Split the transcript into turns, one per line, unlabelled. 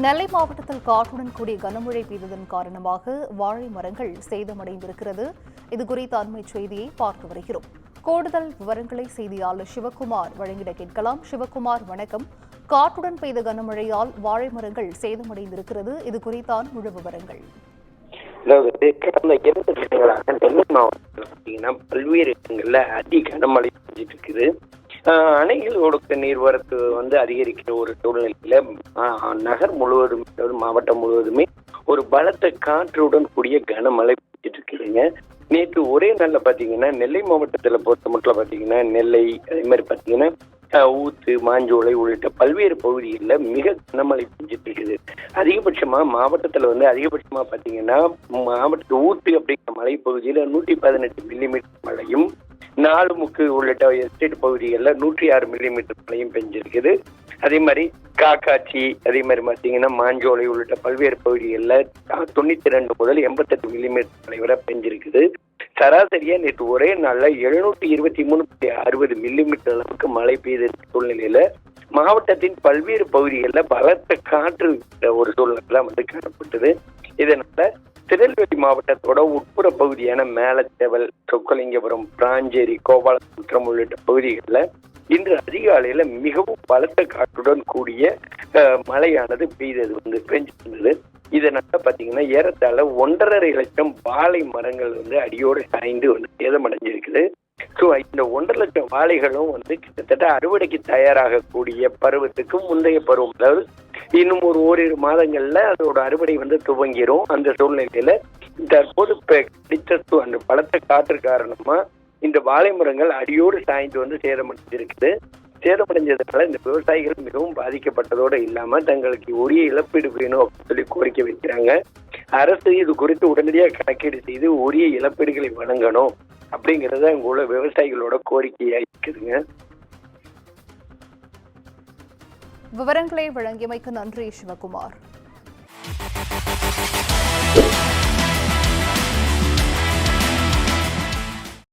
நெல்லை மாவட்டத்தில் காற்றுடன் கூடிய கனமழை பெய்ததன் காரணமாக வாழை மரங்கள் சேதமடைந்திருக்கிறது. இதுகுறித்த அண்மை செய்தியை பார்த்து வருகிறோம். கூடுதல் விவரங்களை செய்தியாளர் சிவக்குமார் வழங்கிட கேட்கலாம். சிவக்குமார், வணக்கம். காற்றுடன் பெய்த கனமழையால் வாழை மரங்கள் சேதமடைந்திருக்கிறது. இது குறித்தான் முழு விவரங்கள்.
அதாவது கடந்த 2 தினங்களாக நெல்லை மாவட்டத்தில் பார்த்தீங்கன்னா பல்வேறு இடங்கள்ல அதி கனமழை பெஞ்சிட்டு இருக்குது. அணைகளோட நீர்வரத்து அதிகரிக்கிற ஒரு சூழ்நிலையில நகர் முழுவதும் மாவட்டம் முழுவதுமே ஒரு பலத்த காற்றுடன் கூடிய கனமழை பெஞ்சிட்டு இருக்குதுங்க. நேற்று ஒரே நாள்ல பாத்தீங்கன்னா நெல்லை மாவட்டத்துல பொறுத்த மட்டும் பாத்தீங்கன்னா நெல்லை, அதே மாதிரி பாத்தீங்கன்னா ஊத்து, மாஞ்சோலை உள்ளிட்ட பல்வேறு பகுதிகளில் மிக கனமழை பெஞ்சிட்டு இருக்குது. அதிகபட்சமா மாவட்டத்துல அதிகபட்சமா பாத்தீங்கன்னா மாவட்டத்து ஊத்து அப்படிங்கிற மலை பகுதியில 118 மில்லிமீட்டர் மழையும், நாலுமுக்கு உள்ளிட்ட எஸ்டேட் பகுதிகளில் 106 மில்லிமீட்டர் மழையும் பெஞ்சிருக்குது. அதே மாதிரி காக்காட்சி, அதே மாதிரி பார்த்தீங்கன்னா மாஞ்சோலை உள்ளிட்ட பல்வேறு பகுதிகளில் 92 முதல் 88 மில்லிமீட்டர் மழை வரை பெஞ்சிருக்குது. சராசரியா நேற்று ஒரே நாள்ல 723.60 மில்லிமீட்டர் அளவுக்கு மழை பெய்த சூழ்நிலையில மாவட்டத்தின் பல்வேறு பகுதிகளில் பலத்த காற்று ஒரு சூழ்நிலை காணப்பட்டது. இதனால திருநெல்வேலி மாவட்டத்தோட உட்புற பகுதியான மேலத்தேவல், சொக்கலிங்கபுரம், பிராஞ்சேரி, கோபாலபுரம் உள்ளிட்ட பகுதிகளில் இன்று அதிகாலையில மிகவும் பலத்த காற்றுடன் கூடிய மழையானது பெஞ்சிருந்தது. இதனால பாத்தீங்கன்னா ஏறத்தாழ 1.5 லட்சம் வாழை மரங்கள் அடியோடு சாய்ந்து சேதமடைஞ்சிருக்குது. ஸோ இந்த 1.5 லட்சம் வாழைகளும் கிட்டத்தட்ட அறுவடைக்கு தயாராகக்கூடிய பருவத்துக்கு முந்தைய பருவம், அதாவது இன்னும் ஓரிரு மாதங்கள்ல அதோட அறுவடை துவங்கிரும். அந்த சூழ்நிலையில தற்போது கிடைத்த அந்த பலத்த காற்று காரணமா இந்த வாழை மரங்கள் அடியோடு சாய்ந்து சேதமடைஞ்சிருக்குது. சேதமடைஞ்சதுனால இந்த விவசாயிகள் மிகவும் பாதிக்கப்பட்டதோடு இல்லாம தங்களுக்கு உரிய இழப்பீடு வேணும் அப்படின்னு சொல்லி கோரிக்கை வைக்கிறாங்க. அரசு இது குறித்து உடனடியாக கணக்கீடு செய்து உரிய இழப்பீடுகளை வழங்கணும் அப்படிங்கறத அங்குள்ள விவசாயிகளோட கோரிக்கையா இருக்குதுங்க.
விவரங்களை வழங்கியமைக்கு நன்றி சிவகுமார்.